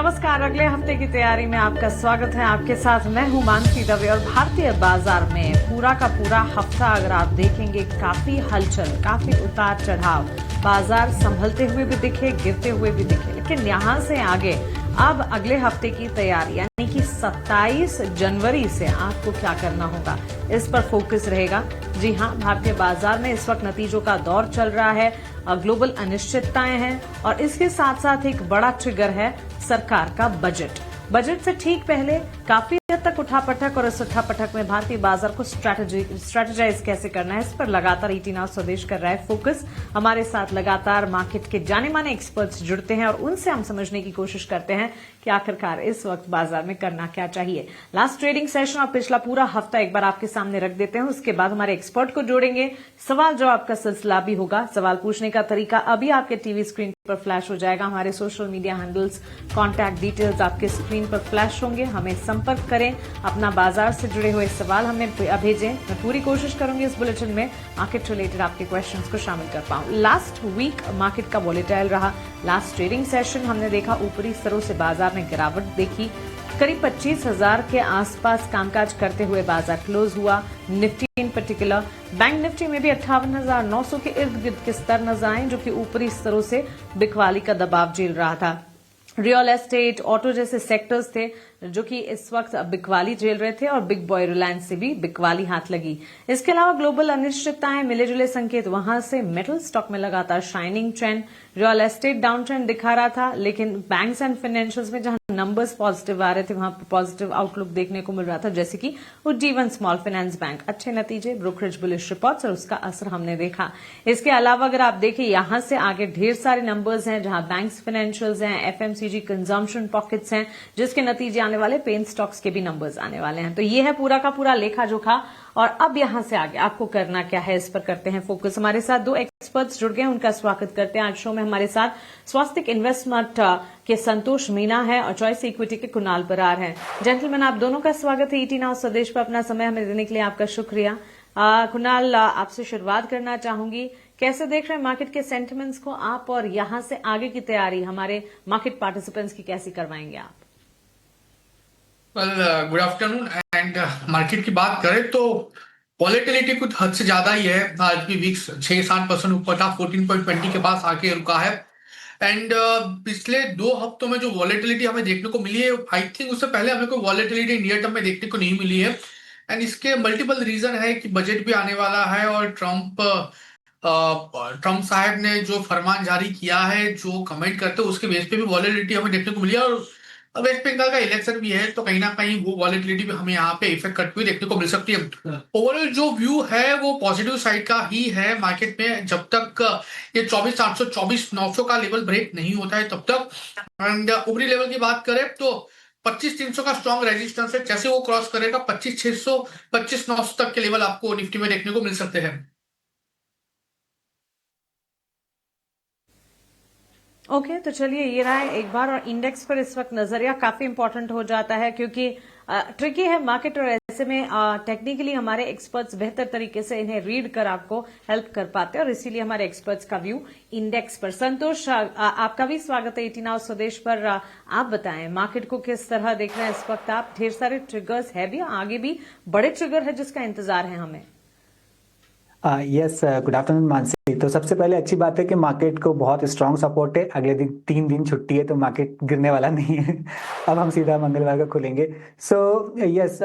नमस्कार। अगले हफ्ते की तैयारी में आपका स्वागत है। आपके साथ मैं हूं मानसी दवे और भारतीय बाजार में पूरा का पूरा हफ्ता अगर आप देखेंगे काफी हलचल, काफी उतार चढ़ाव, बाजार संभलते हुए भी दिखे, गिरते हुए भी दिखे। लेकिन यहां से आगे अब अगले हफ्ते की तैयारी यानी कि 27 जनवरी से आपको क्या करना होगा, इस पर फोकस रहेगा। जी हां, भारतीय बाजार में इस वक्त नतीजों का दौर चल रहा है, ग्लोबल अनिश्चितताएं हैं और इसके साथ साथ एक बड़ा ट्रिगर है सरकार का बजट। बजट से ठीक पहले काफी हद तक उठापटक और इस उठापटक में भारतीय बाजार को स्ट्रेटेजाइज कैसे करना है, इस पर लगातार ईटी नाउ स्वदेश कर रहा है फोकस। हमारे साथ लगातार मार्केट के जाने माने एक्सपर्ट्स जुड़ते हैं और उनसे हम समझने की कोशिश करते हैं कि आखिरकार इस वक्त बाजार में करना क्या चाहिए। लास्ट ट्रेडिंग सेशन और पिछला पूरा हफ्ता एक बार आपके सामने रख देते हैं, उसके बाद हमारे एक्सपर्ट को जोड़ेंगे। सवाल जवाब का सिलसिला भी होगा। सवाल पूछने का तरीका अभी आपके टीवी स्क्रीन पर फ्लैश हो जाएगा। हमारे social media handles, contact details आपके स्क्रीन पर फ्लैश होंगे। हमें संपर्क करें, अपना बाजार से जुड़े हुए सवाल हमें भेजें। मैं पूरी कोशिश करूंगी इस बुलेटिन में मार्केट रिलेटेड आपके क्वेश्चंस को शामिल कर पाऊं। लास्ट वीक मार्केट का वॉलेटाइल रहा। लास्ट ट्रेडिंग सेशन हमने देखा ऊपरी स्तरों से बाजार ने गिरावट देखी। करीब 25,000 के आसपास कामकाज करते हुए बाजार क्लोज हुआ। निफ्टी इन पर्टिकुलर, बैंक निफ्टी में भी 58,900 के इर्द गिर्द के स्तर नजर आए, जो कि ऊपरी स्तरों से बिकवाली का दबाव झेल रहा था। रियल एस्टेट, ऑटो जैसे सेक्टर्स थे जो कि इस वक्त बिकवाली झेल रहे थे और बिग बॉय रिलायंस से भी बिकवाली हाथ लगी। इसके अलावा ग्लोबल अनिश्चितताएं, मिले जुले संकेत वहां से। मेटल स्टॉक में लगातार shining trend, real estate down trend दिखा रहा था, लेकिन बैंक्स एंड फाइनेंशियल्स में जहां नंबर्स पॉजिटिव आ रहे थे वहां पॉजिटिव आउटलुक देखने को मिल रहा था, जैसे कि उज्जीवन स्मॉल फाइनेंस बैंक, अच्छे नतीजे, ब्रोकरेज बुलिश रिपोर्ट्स और उसका असर हमने देखा। इसके अलावा अगर आप देखें यहां से आगे ढेर सारे नंबर्स हैं जहां बैंक्स, फाइनेंशियल्स हैं, एफएमसीजी, कंजम्पशन पॉकेट्स हैं, जिसके नतीजे आने वाले, पेन स्टॉक्स के भी नंबर्स आने वाले हैं। तो ये है पूरा का पूरा लेखा जोखा। और अब यहां से आगे आपको करना क्या है, इस पर करते हैं फोकस। हमारे साथ दो एक्सपर्ट्स जुड़ गए, उनका स्वागत करते हैं। आज शो में हमारे साथ स्वास्तिक इन्वेस्टमेंट के संतोष मीना है और चॉइस इक्विटी के कुणाल बरार हैं। जेंटलमैन, आप दोनों का स्वागत है ईटी नाउ स्वदेश पर। अपना समय हमें देने के लिए आपका शुक्रिया। कुणाल, आपसे शुरुआत करना चाहूंगी। कैसे देख रहे हैं मार्केट के सेंटिमेंट्स को आप, और यहां से आगे की तैयारी हमारे मार्केट पार्टिसिपेंट्स की कैसी करवाएंगे आप? Good afternoon. एंड मार्केट की बात करें तो वॉलेटिलिटी कुछ हद से ज्यादा ही है। आज भी विक्स 6-7% ऊपर था, 14.20 के पास आके रुका है। एंड पिछले 2 हफ्तों में जो वॉलेटिलिटी हमें देखने को मिली है, आई थिंक उससे पहले हमें कोई वॉलेटिलिटी नियर टर्म में देखने को नहीं मिली है। एंड इसके मल्टीपल रीजन है कि बजट भी आने वाला है और ट्रम्प साहब ने जो फरमान जारी किया है, जो कमेंट करते हैं उसके बेस पे भी वॉलेटिलिटी हमें देखने को मिली है। और वेस्ट बंगाल का इलेक्शन भी है, तो कहीं ना कहीं वो वॉलेटिलिटी भी हमें यहाँ पे इफेक्ट करती हुई देखने को मिल सकती है। ओवरऑल जो व्यू है वो पॉजिटिव साइड का ही है मार्केट में, जब तक ये 24,800 24,900 का लेवल ब्रेक नहीं होता है तब तक। एंड ऊपरी लेवल की बात करें तो 25,300 का स्ट्रॉन्ग रेजिस्टेंस है। जैसे वो क्रॉस करेगा 25,600 25,900 तक के लेवल आपको निफ्टी में देखने को मिल सकते हैं। ओके, तो चलिए ये रहा है एक बार। और इंडेक्स पर इस वक्त नजरिया काफी इंपॉर्टेंट हो जाता है, क्योंकि ट्रिकी है मार्केट और ऐसे में टेक्निकली हमारे एक्सपर्ट्स बेहतर तरीके से इन्हें रीड कर आपको हेल्प कर पाते हैं, और इसीलिए हमारे एक्सपर्ट्स का व्यू इंडेक्स पर। संतोष, आपका भी स्वागत है ईटी नाउ स्वदेश पर। आप बताएं मार्केट को किस तरह देख रहे हैं इस वक्त आप? ढेर सारे ट्रिगर्स है भी, आगे भी बड़े ट्रिगर है जिसका इंतजार है हमें। Yes, good afternoon Mansi. तो सबसे पहले अच्छी बात है कि मार्केट को बहुत स्ट्रांग सपोर्ट है। अगले दिन 3 दिन छुट्टी है तो मार्केट गिरने वाला नहीं है। अब हम सीधा मंगलवार को खुलेंगे। सो यस,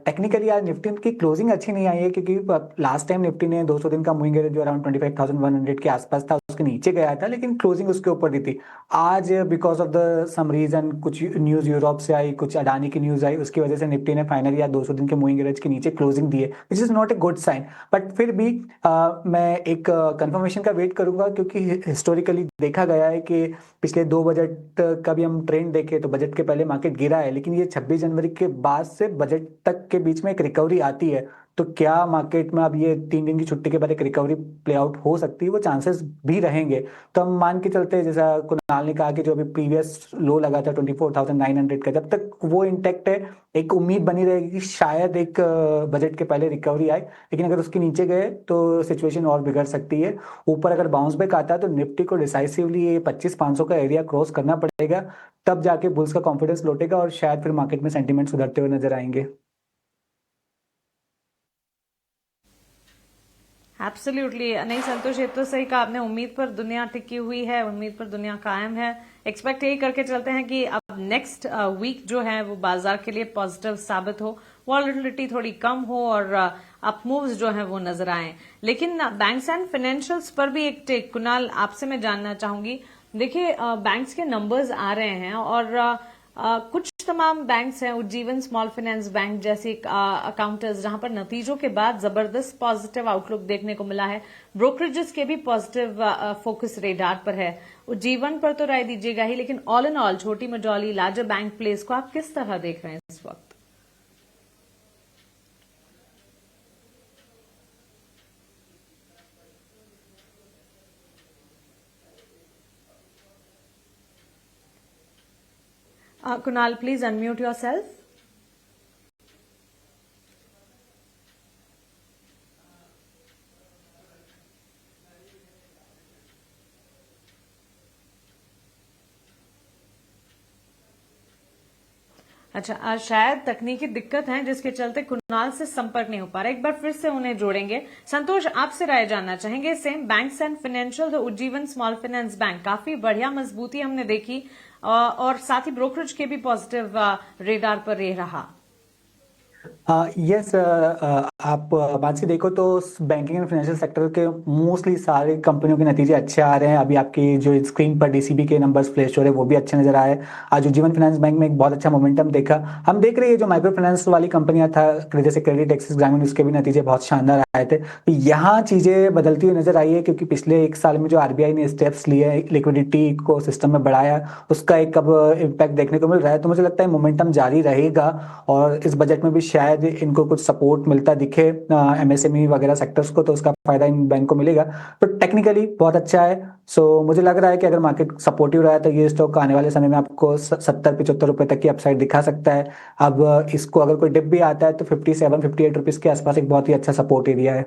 टेक्निकली आज निफ्टी की क्लोजिंग अच्छी नहीं आई है, क्योंकि लास्ट टाइम निफ्टी ने 200 दिन का मूविंग एवरेज जो अराउंड 25,100 के आसपास था उसके नीचे गया था, लेकिन क्लोजिंग उसके ऊपर दी थी। आज because of the some reason, कुछ न्यूज यूरोप से आई, कुछ अडानी की न्यूज आई, उसकी वजह से निफ्टी ने फाइनली आज 200 दिन के मूविंग एवरेज के नीचे क्लोजिंग दी है, which is not a good sign. But फिर भी मैं एक कंफर्मेशन का वेट करूंगा, क्योंकि हिस्टोरिकली देखा गया है कि पिछले 2 बजट का भी हम ट्रेंड देखें तो बजट के पहले मार्केट गिरा है, लेकिन ये 26 जनवरी के बाद से बजट तक के बीच में एक रिकवरी आती है। तो क्या मार्केट में अब ये 3 दिन की छुट्टी के बाद एक रिकवरी प्ले आउट हो सकती है, वो चांसेस भी रहेंगे। तो हम मान के चलते हैं, जैसा कुणाल ने कहा कि जो अभी प्रीवियस लो लगा था 24,900 का, जब तक वो इंटैक्ट है एक उम्मीद बनी रहेगी कि शायद एक बजट के पहले रिकवरी आए। लेकिन अगर उसके नीचे गए तो सिचुएशन और बिगड़ सकती है। ऊपर अगर बाउंस बैक आता है तो निफ्टी को डिसाइसिवली ये 25,500 का एरिया क्रॉस करना पड़ेगा, तब जाके बुल्स का कॉन्फिडेंस लौटेगा और शायद फिर मार्केट में सेंटीमेंट सुधरते हुए नजर आएंगे। एब्सोल्युटली नहीं संतोष, ये तो सही कहा आपने। उम्मीद पर दुनिया टिकी हुई है, उम्मीद पर दुनिया कायम है। एक्सपेक्ट यही करके चलते हैं कि अब नेक्स्ट वीक जो है वो बाजार के लिए पॉजिटिव साबित हो, वॉलेटिलिटी थोड़ी कम हो और अप मूव्स जो है वो नजर आए। लेकिन बैंक्स एंड फाइनेंशियल्स पर भी एक टेक कुणाल आपसे मैं जानना चाहूंगी। देखिए बैंक्स के नंबर्स आ रहे हैं और कुछ तमाम बैंक्स हैं, उज्जीवन स्मॉल फाइनेंस बैंक जैसे अकाउंटर्स, जहां पर नतीजों के बाद जबरदस्त पॉजिटिव आउटलुक देखने को मिला है। ब्रोकरेजेस के भी पॉजिटिव फोकस रेडार पर है। उज्जीवन पर तो राय दीजिएगा ही, लेकिन ऑल इन ऑल छोटी मझौली लार्जर बैंक प्लेस को आप किस तरह देख रहे हैं इस वक्त? Kunal, please unmute yourself. अच्छा, शायद तकनीकी दिक्कत है जिसके चलते कुणाल से संपर्क नहीं हो पा रहा। एक बार फिर से उन्हें जोड़ेंगे। संतोष, आपसे राय जानना चाहेंगे। सेम बैंक्स एंड फाइनेंशियल, तो उज्जीवन स्मॉल फाइनेंस बैंक काफी बढ़िया मजबूती हमने देखी और साथ ही ब्रोकरेज के भी पॉजिटिव रेडार पर रहा। यस, आप मानसी देखो तो बैंकिंग एंड फाइनेंशियल सेक्टर के मोस्टली सारे कंपनियों के नतीजे अच्छे आ रहे हैं। अभी आपकी जो स्क्रीन पर डीसीबी के नंबर्स फ्लैश हो रहे हैं वो भी अच्छे नजर आए। आज उज्जीवन फाइनेंस बैंक में एक बहुत अच्छा मोमेंटम देखा। हम देख रहे हैं जो माइक्रो फाइनेंस वाली कंपनियां था जैसे क्रेडिट एक्सिस ग्रामीण, उसके भी नतीजे बहुत शानदार आए थे। तो यहाँ चीजें बदलती हुई नजर आई है, क्योंकि पिछले एक साल में जो आरबीआई ने स्टेप्स लिए, लिक्विडिटी को सिस्टम में बढ़ाया, उसका एक अब इम्पैक्ट देखने को मिल रहा है। तो मुझे लगता है मोमेंटम जारी रहेगा और इस बजट में भी शायद इनको कुछ सपोर्ट मिलता दिखे एमएसएमई वगैरह सेक्टर्स को, तो उसका फायदा इन बैंक को मिलेगा। तो टेक्निकली बहुत अच्छा है। सो मुझे लग रहा है कि अगर मार्केट सपोर्टिव रहा है तो ये स्टॉक आने वाले समय में आपको 70-75 रुपए तक की अपसाइड दिखा सकता है। अब इसको अगर कोई डिप भी आता है तो 57-58 रुपीज के आसपास एक बहुत ही अच्छा सपोर्ट एरिया है।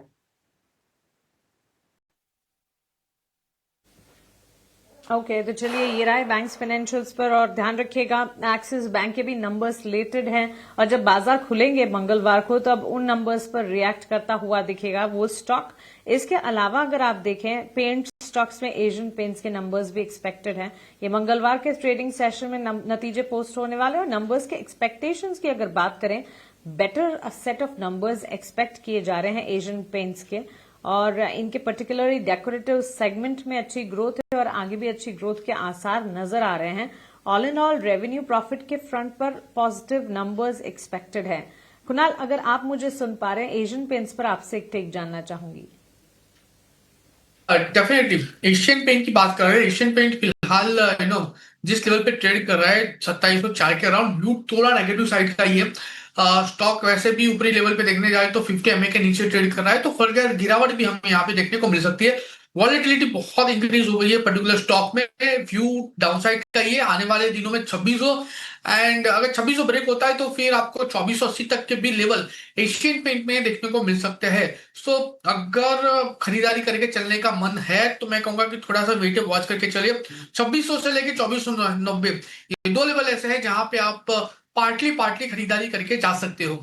ओके, तो चलिए ये रहा है बैंक्स फाइनेंशियल्स पर। और ध्यान रखिएगा एक्सिस बैंक के भी नंबर्स रिलेटेड हैं और जब बाजार खुलेंगे मंगलवार को तो अब उन नंबर्स पर रिएक्ट करता हुआ दिखेगा वो स्टॉक। इसके अलावा अगर आप देखें पेंट स्टॉक्स में एशियन पेंट्स के नंबर्स भी एक्सपेक्टेड हैं। ये मंगलवार के ट्रेडिंग सेशन में नतीजे पोस्ट होने वाले और नंबर्स के एक्सपेक्टेशंस की अगर बात करें, better set of numbers expect किए जा रहे हैं एशियन पेंट्स के और इनके पर्टिकुलरली डेकोरेटिव सेगमेंट में अच्छी ग्रोथ है और आगे भी अच्छी ग्रोथ के आसार नजर आ रहे हैं। All in all revenue profit के फ्रंट पर पॉजिटिव नंबर्स एक्सपेक्टेड है। कुणाल, अगर आप मुझे सुन पा रहे हैं, एशियन पेंट्स पर आपसे एक टेक जानना चाहूंगी। डेफिनेटली एशियन पेंट की बात कर रहे हैं। एशियन पेंट फिलहाल जिस लेवल पे ट्रेड कर रहा है 2704 के अराउंड, व्यू थोड़ा नेगेटिव साइड का ही है। स्टॉक वैसे भी ऊपरी लेवल पे देखने जाए तो 50 MA के नीचे ट्रेड कर रहा है, तो फर्दर गिरावट भी हमें यहाँ पे देखने को मिल सकती है। वॉलेटिलिटी बहुत इंक्रीज हो गई है पर्टिकुलर स्टॉक में। व्यू डाउनसाइड का ही है आने वाले दिनों में 2600, एंड अगर 2600 ब्रेक होता है तो फिर आपको 2480 तक के भी लेवल एशियन पेंट में देखने को मिल सकते हैं। सो अगर खरीदारी करके चलने का मन है तो मैं कहूंगा कि थोड़ा सा वेट वॉच करके चलिए। 2600 से लेके 2490 ये दो लेवल ऐसे हैं जहां पे आप पार्टली खरीदारी करके जा सकते हो।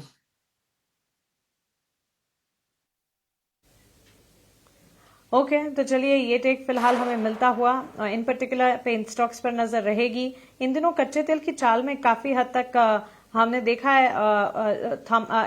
ओके, तो चलिए ये टेक फिलहाल हमें मिलता हुआ। इन पर्टिकुलर पेंट स्टॉक्स पर नजर रहेगी। इन दिनों कच्चे तेल की चाल में काफी हद तक हमने देखा है,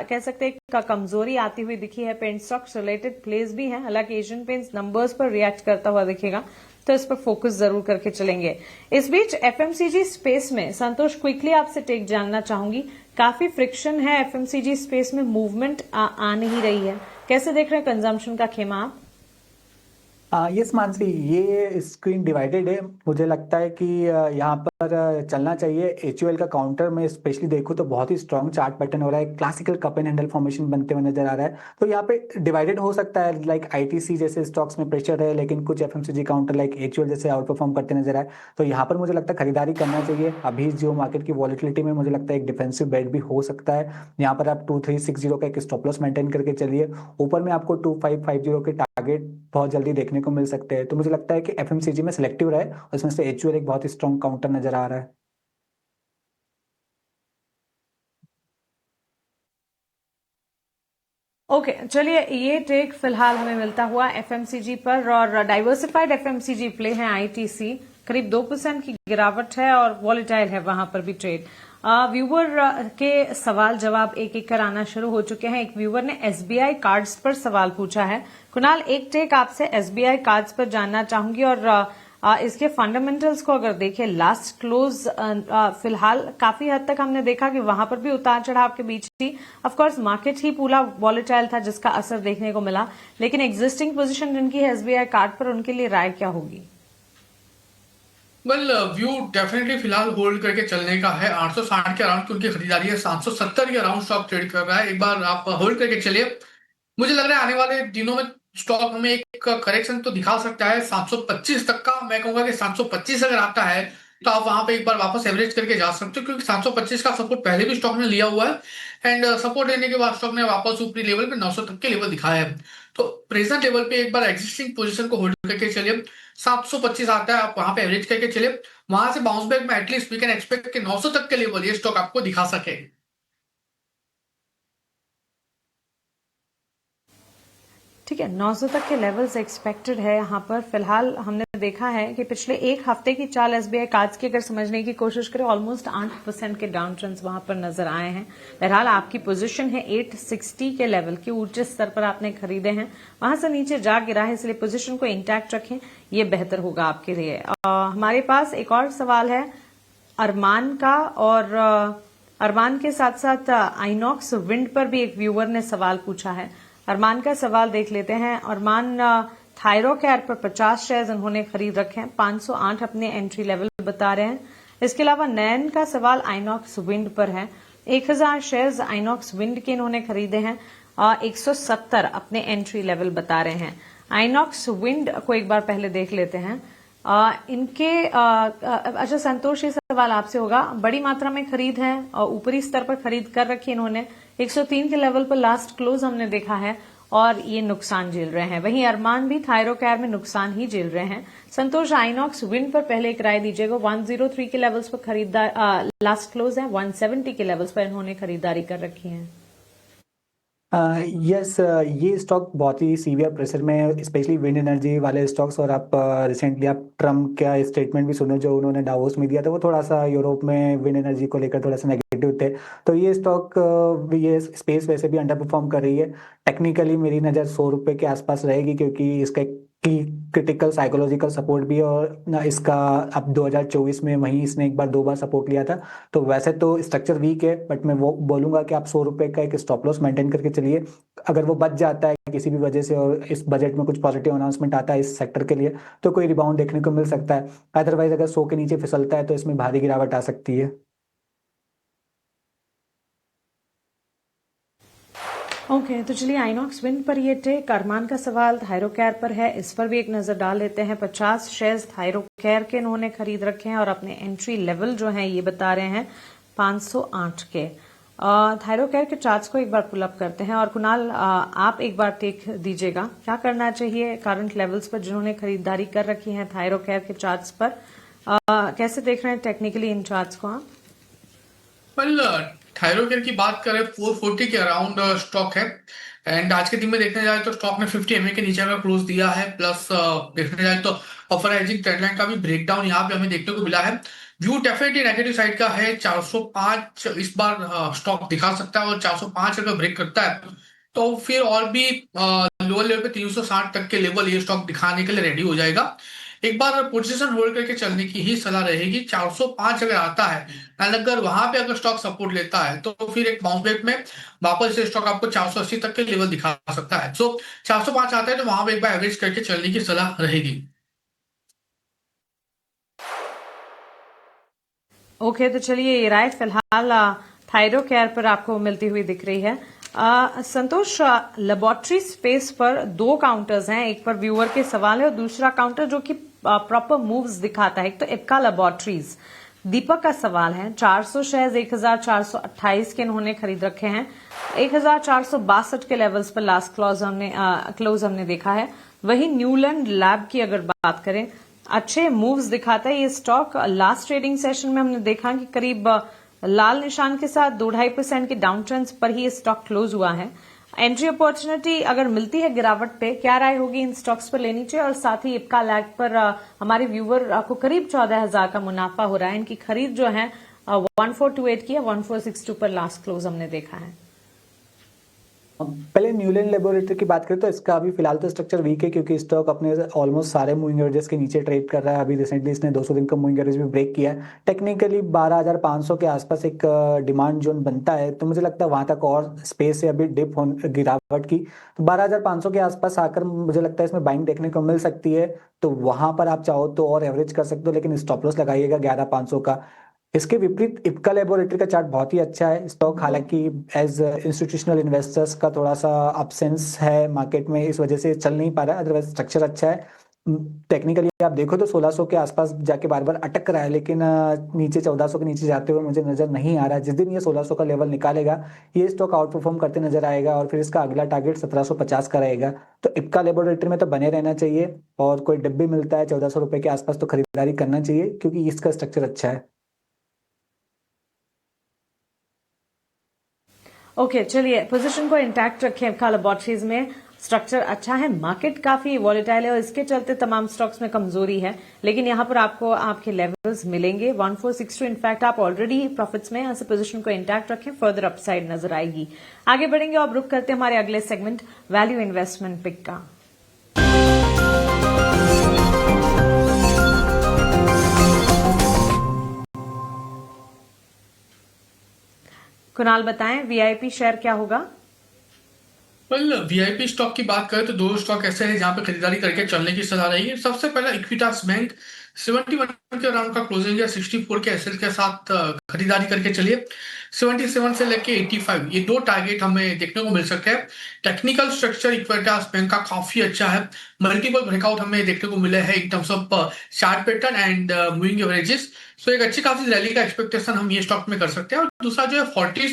कह सकते हैं कमजोरी आती हुई दिखी है। पेंट स्टॉक्स रिलेटेड प्लेस भी हैं, हालांकि एशियन पेंट्स नंबर्स पर रिएक्ट करता हुआ दिखेगा तो इस पर फोकस जरूर करके चलेंगे। इस बीच एफएमसीजी स्पेस में संतोष, क्विकली आपसे टेक जानना चाहूंगी। काफी फ्रिक्शन है एफएमसीजी स्पेस में, मूवमेंट आ नहीं रही है। कैसे देख रहे हैं कंजम्पशन का खेमा आप? यस मानसी, ये स्क्रीन डिवाइडेड है। मुझे लगता है कि यहाँ पर चलना चाहिए। एचयूएल का काउंटर में स्पेशली देखूँ तो बहुत ही स्ट्रॉन्ग चार्ट पैटर्न हो रहा है, classical cup and handle formation बनते हुए नजर आ रहा है। तो यहाँ पे डिवाइडेड हो सकता है, लाइक आईटीसी जैसे स्टॉक्स में प्रेशर है, लेकिन कुछ एफएमसीजी काउंटर लाइक एचयूएल जैसे आउट परफॉर्म करते नजर आए। तो यहाँ पर मुझे लगता है खरीदारी करना चाहिए। अभी जो मार्केट की वॉलिटिलिटी में मुझे लगता है एक डिफेंसिव बेट भी हो सकता है। यहाँ पर आप 2360 का एक स्टॉप लॉस मेंटेन करके चलिए। ऊपर में आपको 2550 के टारगेट बहुत जल्दी देखने को मिल सकते हैं। तो मुझे लगता है कि एफएमसीजी में सिलेक्टिव रहे, उसमें से एचयूएल एक बहुत ही स्ट्रॉन्ग काउंटर नजर आ रहा है। ओके चलिए, ये टेक फिलहाल हमें मिलता हुआ एफएमसीजी पर, और डाइवर्सिफाइड एफएमसीजी प्ले है आईटीसी, करीब 2% की गिरावट है और वॉलेटाइल है वहां पर भी ट्रेड। व्यूवर के सवाल जवाब एक एक कर आना शुरू हो चुके हैं। एक व्यूवर ने एसबीआई कार्ड्स पर सवाल पूछा है। कुणाल, एक टेक आपसे एसबीआई कार्ड्स पर जानना चाहूंगी, और इसके फंडामेंटल्स को अगर देखें, लास्ट क्लोज फिलहाल काफी हद तक हमने देखा कि वहां पर भी उतार चढ़ाव के बीच ही, ऑफ कोर्स मार्केट ही पूरा वॉलेटाइल था जिसका असर देखने को मिला, लेकिन एग्जिस्टिंग पोजीशन जिनकी है एसबीआई कार्ड पर, उनके लिए राय क्या होगी? वेल, व्यू डेफिनेटली फिलहाल होल्ड करके चलने का है। 860 के अराउंड की उनकी खरीदारी है, 770 के अराउंड स्टॉक ट्रेड कर रहा है। एक बार आप होल्ड करके चलिए। मुझे लग रहा है आने वाले दिनों में स्टॉक हमें एक करेक्शन तो दिखा सकता है 725 तक का। मैं कहूंगा कि 725 अगर आता है तो आप वहां पे एक बार वापस एवरेज करके जा सकते हो, क्योंकि 725 का सपोर्ट पहले भी स्टॉक ने लिया हुआ है, एंड सपोर्ट लेने के बाद स्टॉक ने वापस ऊपरी लेवल पे 900 तक के लेवल दिखाया है। तो प्रेजेंट लेवल पे एक बार एग्जिस्टिंग पोजीशन को होल्ड करके चलिए। 725 आता है, आप वहां पे एवरेज करके चलिए। वहां से बाउंस बैक में एटलीस्ट वी कैन एक्सपेक्ट कि 900 तक के लेवल ये स्टॉक आपको दिखा सके। ठीक है, 900 तक के लेवल्स एक्सपेक्टेड है यहाँ पर। फिलहाल हमने देखा है कि पिछले एक हफ्ते की चाल एसबीआई कार्ड्स की अगर समझने की कोशिश करें, ऑलमोस्ट 8% के डाउन ट्रेंड्स वहां पर नजर आए हैं। बहरहाल आपकी पोजीशन है 860 के लेवल के ऊंचे स्तर पर आपने खरीदे हैं, वहां से नीचे जा गिरा है, इसलिए पोजीशन को इंटैक्ट रखें, ये बेहतर होगा आपके लिए। हमारे पास एक और सवाल है अरमान का, और अरमान के साथ साथ आइनॉक्स विंड पर भी एक व्यूअर ने सवाल पूछा है। अरमान का सवाल देख लेते हैं। अरमान थायरोकेयर पर 50 शेयर्स उन्होंने खरीद रखे हैं, 508 अपने एंट्री लेवल बता रहे हैं। इसके अलावा नयन का सवाल आइनॉक्स विंड पर है, 1000 शेयर्स आइनॉक्स विंड के इन्होंने खरीदे हैं, 170 अपने एंट्री लेवल बता रहे हैं। आइनॉक्स विंड को एक बार पहले देख लेते हैं। इनके अच्छा संतोष, ये सवाल आपसे होगा, बड़ी मात्रा में खरीद है और ऊपरी स्तर पर खरीद कर रखी इन्होंने, 103 के लेवल पर लास्ट क्लोज हमने देखा है, और ये नुकसान झेल रहे हैं। वहीं अरमान भी थायरोकेयर में नुकसान ही झेल रहे हैं। संतोष, आइनॉक्स विंड पर पहले एक राय दीजिएगा। 103 के लेवल्स पर खरीदार लास्ट क्लोज है, 170 के लेवल्स पर इन्होंने खरीदारी कर रखी है। यस, ये स्टॉक बहुत ही सीवियर प्रेशर में है, स्पेशली विंड एनर्जी वाले स्टॉक्स। और आप रिसेंटली आप ट्रम्प का स्टेटमेंट भी सुने जो उन्होंने डावोस में दिया था, वो थोड़ा सा यूरोप में विंड एनर्जी को लेकर थोड़ा सा नेगेटिव थे। तो ये स्टॉक, ये स्पेस वैसे भी अंडर परफॉर्म कर रही है। टेक्निकली मेरी नज़र 100 रुपये के आसपास रहेगी, क्योंकि इसका की क्रिटिकल साइकोलॉजिकल सपोर्ट भी है, और ना इसका अब 2024 में वहीं इसने एक बार 2 बार सपोर्ट लिया था। तो वैसे तो स्ट्रक्चर वीक है, बट मैं वो बोलूंगा कि आप 100 रुपये का एक स्टॉप लॉस मेंटेन करके चलिए। अगर वो बच जाता है किसी भी वजह से, और इस बजट में कुछ पॉजिटिव अनाउंसमेंट आता है इस सेक्टर के लिए, तो कोई रिबाउंड देखने को मिल सकता है। अदरवाइज अगर 100 के नीचे फिसलता है तो इसमें भारी गिरावट आ सकती है। ओके तो चलिए, आइनॉक्स विंड पर ये टेक। अरमान का सवाल थायरोकेयर पर है, इस पर भी एक नजर डाल लेते हैं। 50 शेयर्स थायरोकेयर के इन्होंने खरीद रखे हैं, और अपने एंट्री लेवल जो है ये बता रहे हैं 508 के। थायरोकेयर के चार्ट्स को एक बार पुल अप करते हैं, और कुणाल आप एक बार टेक दीजिएगा, क्या करना चाहिए करंट लेवल्स पर जिन्होंने खरीदारी कर रखी है थायरोकेयर के चार्ट्स पर? कैसे देख रहे हैं टेक्निकली इन चार्ट्स को आप? वेल, थायरोकेयर की बात करें 440 के अराउंड स्टॉक है, एंड आज के दिन में देखने जाए तो स्टॉक ने 50 एमए के नीचे का क्लोज दिया है। प्लस देखने जाए तो ऑफर हाइजिंग ट्रेंडलाइन का भी ब्रेकडाउन यहाँ पे हमें देखने को मिला है। व्यू डेफिनेटली नेगेटिव साइड का है। 405 इस बार स्टॉक दिखा सकता है, और 405 अगर ब्रेक करता है तो फिर और भी लोअर लेवल पे 360 तक के लेवल ये स्टॉक दिखाने के लिए रेडी हो जाएगा। एक बार पोजीशन होल्ड करके चलने की ही सलाह रहेगी। 405 अगर आता है, अगर वहां पे अगर स्टॉक सपोर्ट लेता है तो फिर एक बाउंस बैक में वापस से स्टॉक आपको 480 तक के लेवल दिखा सकता है। सो 405 आता है तो वहां पे एक बार एवरेज करके चलने की सलाह रहेगी। ओके, तो चलिए ये राय फिलहाल थायरो केयर पर आपको मिलती हुई दिख रही है। संतोष, लेबोरेटरी स्पेस पर दो काउंटर्स हैं, एक पर व्यूअर के सवाल है और दूसरा काउंटर जो कि प्रॉपर मूव्स दिखाता है। एक तो इप्का लेबोरेटरीज, दीपक का सवाल है। 400 शेयर्स 1428 के इन्होंने खरीद रखे हैं। 1462 के लेवल्स पर लास्ट क्लोज हमने देखा है। वही न्यूलैंड लैब की अगर बात करें, अच्छे मूव्स दिखाता है ये स्टॉक। लास्ट ट्रेडिंग सेशन में हमने देखा कि करीब लाल निशान के साथ 2-2.5% के डाउन ट्रेंड्स पर ही ये स्टॉक क्लोज हुआ है। एंट्री अपॉर्चुनिटी अगर मिलती है गिरावट पे, क्या राय होगी इन स्टॉक्स पर लेनी चाहिए? और साथ ही इप्का लैब पर हमारे व्यूवर को करीब 14,000 का मुनाफा हो रहा है। इनकी खरीद जो है 1428 की है, 1462 पर लास्ट क्लोज हमने देखा है। पहले न्यूलैंड लेबोरेटरी की बात करें तो इसका अभी फिलहाल तो स्ट्रक्चर वीक है, क्योंकि स्टॉक अपने ऑलमोस्ट सारे मूविंग एवरेजेस के नीचे ट्रेड कर रहा है। अभी रिसेंटली इसने 200 दिन का मूविंग एवरेज भी ब्रेक किया है। टेक्निकली 12,500 के आसपास एक डिमांड जोन बनता है, तो मुझे लगता है वहां तक और स्पेस है अभी गिरावट की। तो 12,500 के आसपास आकर मुझे लगता है इसमें बाइंग देखने को मिल सकती है, तो वहां पर आप चाहो तो और एवरेज कर सकते हो, लेकिन स्टॉप लॉस लगाइएगा 11,500 का। इसके विपरीत इप्का लेबोरेटरी का चार्ट बहुत ही अच्छा है। स्टॉक हालांकि एज इंस्टीट्यूशनल इन्वेस्टर्स का थोड़ा सा अपसेंस है मार्केट में, इस वजह से चल नहीं पा रहा है। अदरवाइज स्ट्रक्चर अच्छा है। टेक्निकली आप देखो तो 1600 के आसपास जाके बार बार अटक रहा है, लेकिन नीचे 1400 के नीचे जाते हुए मुझे नजर नहीं आ रहा है। जिस दिन ये 1600 का लेवल निकालेगा, ये स्टॉक आउट परफॉर्म करते नजर आएगा और फिर इसका अगला टारगेट 1750 का रहेगा। तो इप्का लेबोरेटरी में तो बने रहना चाहिए, और कोई डिप भी मिलता है 1400 रुपए के आसपास तो खरीदारी करना चाहिए, क्योंकि इसका स्ट्रक्चर अच्छा है। ओके, चलिए पोजीशन को इंटैक्ट रखें। इप्का लेबोरेटरीज में स्ट्रक्चर अच्छा है, मार्केट काफी वॉलेटाइल है और इसके चलते तमाम स्टॉक्स में कमजोरी है, लेकिन यहां पर आपको आपके लेवल्स मिलेंगे 1462। इनफैक्ट आप ऑलरेडी प्रॉफिट्स में, यहां से पोजीशन को इंटैक्ट रखें, फर्दर अपसाइड नजर आएगी। आगे बढ़ेंगे और रुक करते हैं हमारे अगले सेगमेंट वैल्यू इन्वेस्टमेंट पिक का। कुणाल बताएं, वीआईपी शेयर क्या होगा? वेल, वीआईपी स्टॉक की बात करें तो दो स्टॉक ऐसे हैं जहां पे खरीदारी करके चलने की सलाह रहेगी। सबसे पहला इक्विटास बैंक, 71 के अराउंड का क्लोजिंग है, 64 के एसएल के साथ खरीदारी करके चलिए। 77 से लेके 85 ये दो टारगेट हमें देखने को मिल सकते हैं। टेक्निकल स्ट्रक्चर इक्विटास बैंक का काफी अच्छा है। मल्टीपल ब्रेकआउट हमें देखने को मिले हैं in terms of chart pattern and moving averages. So एक अच्छी खासी रैली का एक्सपेक्टेशन हम ये स्टॉक में कर सकते हैं। और दूसरा जो है फोर्टिस,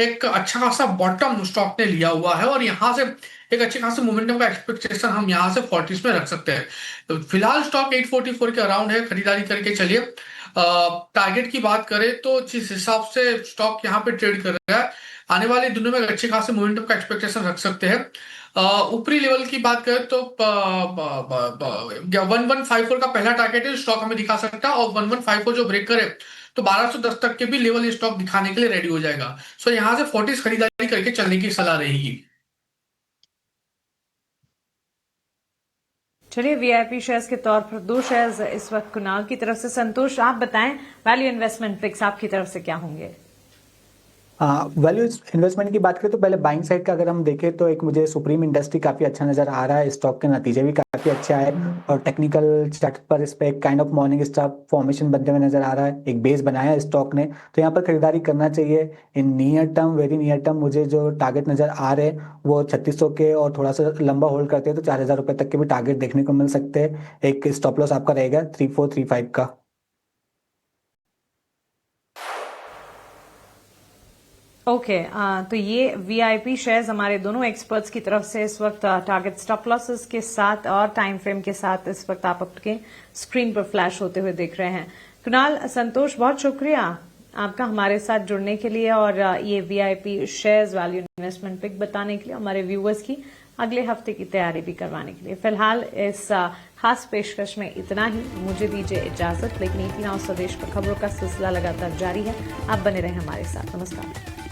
एक अच्छा खासा बॉटम स्टॉक ने लिया हुआ है और यहाँ से एक अच्छे खासे मोमेंटम का एक्सपेक्टेशन हम यहाँ से फोर्टिस में रख सकते हैं। तो फिलहाल स्टॉक 844 के अराउंड है, खरीदारी करके चलिए। टारगेट की बात करें तो जिस हिसाब से स्टॉक यहाँ पे ट्रेड कर रहा है, आने वाले दिनों में अच्छे खासे मोमेंटम का एक्सपेक्टेशन रख सकते हैं। ऊपरी लेवल की बात करें तो 1154 का पहला टारगेट है, स्टॉक हमें दिखा सकता है, और 1154 जो ब्रेक करे तो 1210 तक के भी लेवल ये स्टॉक दिखाने के लिए रेडी हो जाएगा। सो यहां से फोर्टिस खरीदारी करके चलने की सलाह रहेगी। चलिए, वीआईपी शेयर्स के तौर पर दो शेयर्स इस वक्त कुणाल की तरफ से। संतोष, आप बताएं वैल्यू इन्वेस्टमेंट पिक्स आपकी तरफ से क्या होंगे? वैल्यू इन्वेस्टमेंट की बात करें तो पहले बाइंग साइड का अगर हम देखें तो एक मुझे सुप्रीम इंडस्ट्री काफी अच्छा नजर आ रहा है। स्टॉक के नतीजे भी काफी अच्छा है और टेक्निकल चार्ट पर इस पे एक kind of morning star formation बनते हुए नजर आ रहा है। एक बेस बनाया है स्टॉक ने, तो यहाँ पर खरीदारी करना चाहिए। In near term, very near term मुझे जो टारगेट नजर आ रहे हैं वो 3600 के, और थोड़ा सा लंबा होल्ड करते हैं तो 4000 रुपए तक के भी टारगेट देखने को मिल सकते हैं। एक स्टॉप लॉस आपका रहेगा 3435 का। ओके, तो ये वीआईपी शेयर्स हमारे दोनों एक्सपर्ट्स की तरफ से इस वक्त टारगेट स्टॉप लॉसेस के साथ और टाइम फ्रेम के साथ इस वक्त आप आपके स्क्रीन पर फ्लैश होते हुए देख रहे हैं। कुणाल, संतोष, बहुत शुक्रिया आपका हमारे साथ जुड़ने के लिए और ये VIP shares value investment pick बताने के लिए, हमारे व्यूअर्स की अगले हफ्ते की तैयारी भी करवाने के लिए। फिलहाल इस खास पेशकश में इतना ही, मुझे दीजिए इजाजत, लेकिन 18 स्वदेश पर खबरों का सिलसिला लगातार जारी है। आप बने रहें हमारे साथ। नमस्कार।